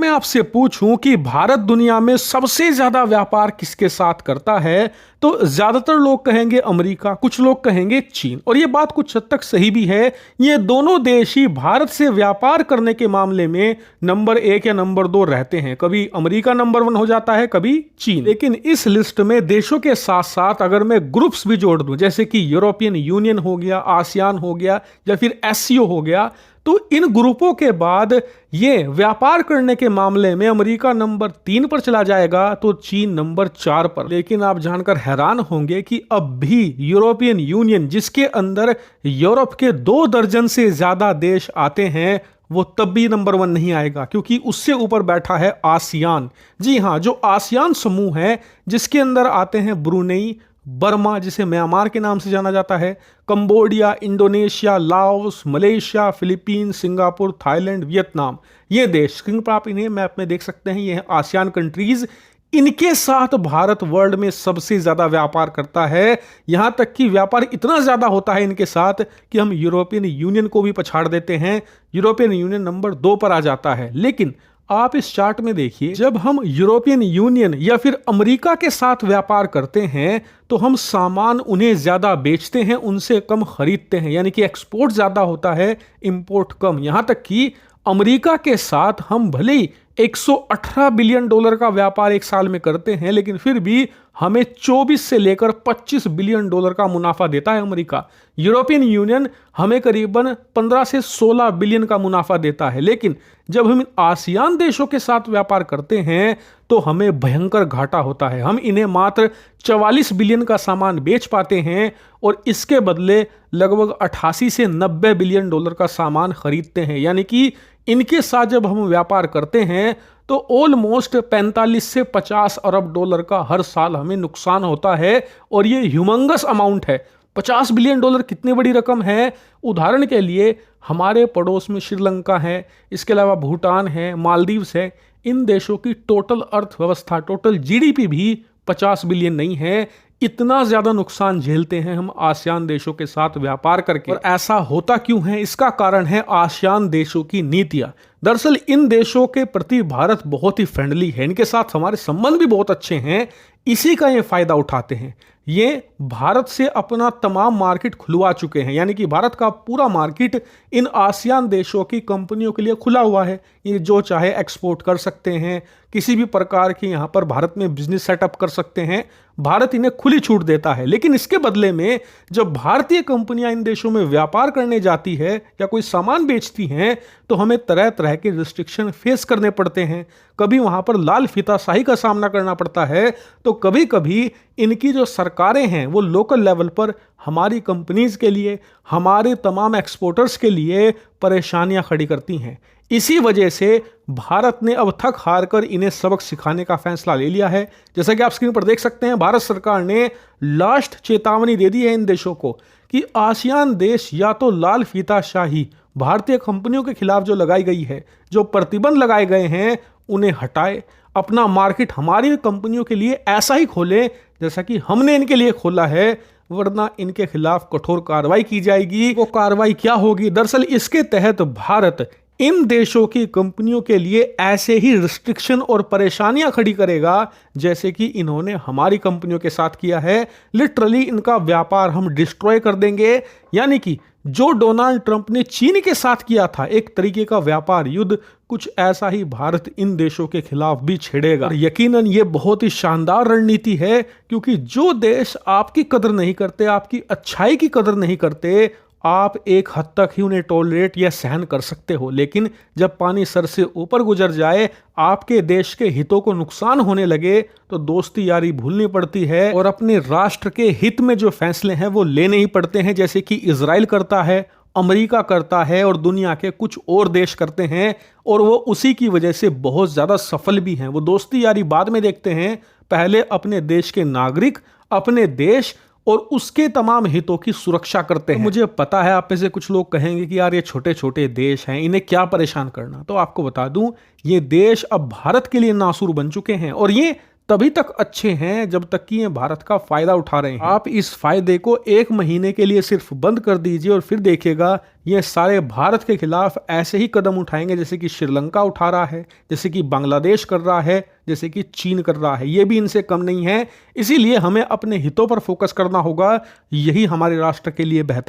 मैं आपसे पूछूं कि भारत दुनिया में सबसे ज्यादा व्यापार किसके साथ करता है, तो ज्यादातर लोग कहेंगे अमेरिका, कुछ लोग कहेंगे चीन। और ये बात कुछ हद तक सही भी है। ये दोनों देश ही भारत से व्यापार करने के मामले में नंबर 1 या नंबर 2 रहते हैं। कभी अमेरिका नंबर 1 हो जाता है, कभी चीन। लेकिन इस लिस्ट में देशों के साथ साथ अगर मैं ग्रुप्स भी जोड़ दूं, जैसे कि यूरोपियन यूनियन हो गया, आसियान हो गया, या फिर एससीओ हो गया, तो इन ग्रुपों के बाद ये व्यापार करने के मामले में अमेरिका नंबर 3 पर चला जाएगा, तो चीन नंबर 4 पर। लेकिन आप जानकर हैरान होंगे कि अब भी यूरोपियन यूनियन, जिसके अंदर यूरोप के 2 दर्जन से ज्यादा देश आते हैं, वो तब भी नंबर 1 नहीं आएगा, क्योंकि उससे ऊपर बैठा है आसियान। जी हां, जो आसियान समूह है, जिसके अंदर आते हैं ब्रुनेई, बर्मा जिसे म्यांमार के नाम से जाना जाता है, Cambodia, Indonesia, Laos, Malaysia, Philippines, Singapore, Thailand, Vietnam. ये देश, स्क्रीन पर आप इन्हें मैप में देख सकते हैं, ये है आसियान कंट्रीज। इनके साथ भारत वर्ल्ड में सबसे ज्यादा व्यापार करता है। यहां तक कि व्यापार इतना ज्यादा होता है इनके साथ कि हम यूरोपियन यूनियन को भी पछाड़ देते हैं। यूरोपियन यूनियन नंबर 2 पर आ जाता है। लेकिन आप इस चार्ट में देखिए, जब हम यूरोपियन यूनियन या फिर अमेरिका के साथ व्यापार करते हैं तो हम सामान उन्हें ज्यादा बेचते हैं, उनसे कम खरीदते हैं, यानी कि एक्सपोर्ट ज्यादा होता है, इंपोर्ट कम। यहां तक कि अमेरिका के साथ हम भले ही 118 बिलियन डॉलर का व्यापार एक साल में करते हैं, लेकिन फिर भी हमें 24 से लेकर 25 बिलियन डॉलर का मुनाफा देता है अमेरिका। यूरोपियन यूनियन हमें करीबन 15 से 16 बिलियन का मुनाफा देता है। लेकिन जब हम आसियान देशों के साथ व्यापार करते हैं तो हमें भयंकर घाटा होता है। हम इन्हें मात्र 44 बिलियन का सामान बेच पाते हैं और इसके बदले लगभग 88 से 90 बिलियन डॉलर का सामान खरीदते हैं। यानी कि इनके साथ जब हम व्यापार करते हैं तो ऑलमोस्ट 45 से 50 अरब डॉलर का हर साल हमें नुकसान होता है। और ये ह्यूमंगस अमाउंट है। 50 बिलियन डॉलर कितनी बड़ी रकम है। उदाहरण के लिए हमारे पड़ोस में श्रीलंका है, इसके अलावा भूटान है, मालदीव्स है। इन देशों की टोटल अर्थव्यवस्था, टोटल जीडीपी भी 50 बिलियन नहीं है। इतना ज्यादा नुकसान झेलते हैं हम आसियान देशों के साथ व्यापार करके। और ऐसा होता क्यों है? इसका कारण है आसियान देशों की नीतियां। दरअसल इन देशों के प्रति भारत बहुत ही फ्रेंडली है, इनके साथ हमारे संबंध भी बहुत अच्छे हैं। इसी का ये फायदा उठाते हैं। ये भारत से अपना तमाम मार्केट खुलवा चुके हैं, यानी कि भारत का पूरा मार्केट इन आसियान देशों की कंपनियों के लिए खुला हुआ है। ये जो चाहे एक्सपोर्ट कर सकते हैं, किसी भी प्रकार की यहाँ पर भारत में बिजनेस सेटअप कर सकते हैं। भारत इन्हें खुली छूट देता है। लेकिन इसके बदले में जब भारतीय कंपनियां इन देशों में व्यापार करने जाती है या कोई सामान बेचती हैं तो हमें तरह तरह के रिस्ट्रिक्शन फेस करने पड़ते हैं। कभी वहां पर लाल फीताशाही का सामना करना पड़ता है, तो कभी कभी इनकी जो सरकारें हैं वो लोकल लेवल पर हमारी कंपनीज के लिए, हमारे तमाम एक्सपोर्टर्स के लिए परेशानियां खड़ी करती हैं। इसी वजह से भारत ने अब थक हार कर इन्हें सबक सिखाने का फैसला ले लिया है। जैसा कि आप स्क्रीन पर देख सकते हैं, भारत सरकार ने लास्ट चेतावनी दे दी है इन देशों को कि आसियान देश या तो लाल फीताशाही भारतीय कंपनियों के खिलाफ जो लगाई गई है, जो प्रतिबंध लगाए गए हैं, उन्हें हटाए। अपना मार्केट हमारी कंपनियों के लिए ऐसा ही खोले जैसा कि हमने इनके लिए खोला है, वरना इनके खिलाफ कठोर कार्रवाई की जाएगी। वो कार्रवाई क्या होगी? दरअसल इसके तहत भारत इन देशों की कंपनियों के लिए ऐसे ही रिस्ट्रिक्शन और परेशानियां खड़ी करेगा जैसे कि इन्होंने हमारी कंपनियों के साथ किया है। लिटरली इनका व्यापार हम डिस्ट्रॉय कर देंगे। यानी कि जो डोनाल्ड ट्रंप ने चीन के साथ किया था, एक तरीके का व्यापार युद्ध, कुछ ऐसा ही भारत इन देशों के खिलाफ भी छेड़ेगा। यकीनन ये बहुत ही शानदार रणनीति है, क्योंकि जो देश आपकी कदर नहीं करते, आपकी अच्छाई की कदर नहीं करते, आप एक हद तक ही उन्हें टॉलरेट या सहन कर सकते हो। लेकिन जब पानी सर से ऊपर गुजर जाए, आपके देश के हितों को नुकसान होने लगे, तो दोस्ती यारी भूलनी पड़ती है और अपने राष्ट्र के हित में जो फैसले हैं वो लेने ही पड़ते हैं। जैसे कि इजराइल करता है, अमेरिका करता है और दुनिया के कुछ और देश करते हैं, और वो उसी की वजह से बहुत ज्यादा सफल भी हैं। वो दोस्ती यारी बाद में देखते हैं, पहले अपने देश के नागरिक, अपने देश और उसके तमाम हितों की सुरक्षा करते हैं। मुझे पता है आप में से कुछ लोग कहेंगे कि यार ये छोटे छोटे देश हैं, इन्हें क्या परेशान करना। तो आपको बता दूं, ये देश अब भारत के लिए नासूर बन चुके हैं और ये तभी तक अच्छे हैं जब तक कि ये भारत का फायदा उठा रहे हैं। आप इस फायदे को 1 महीने के लिए सिर्फ बंद कर दीजिए और फिर देखिएगा ये सारे भारत के खिलाफ ऐसे ही कदम उठाएंगे जैसे कि श्रीलंका उठा रहा है, जैसे कि बांग्लादेश कर रहा है, जैसे कि चीन कर रहा है। ये भी इनसे कम नहीं है। इसीलिए हमें अपने हितों पर फोकस करना होगा, यही हमारे राष्ट्र के लिए बेहतर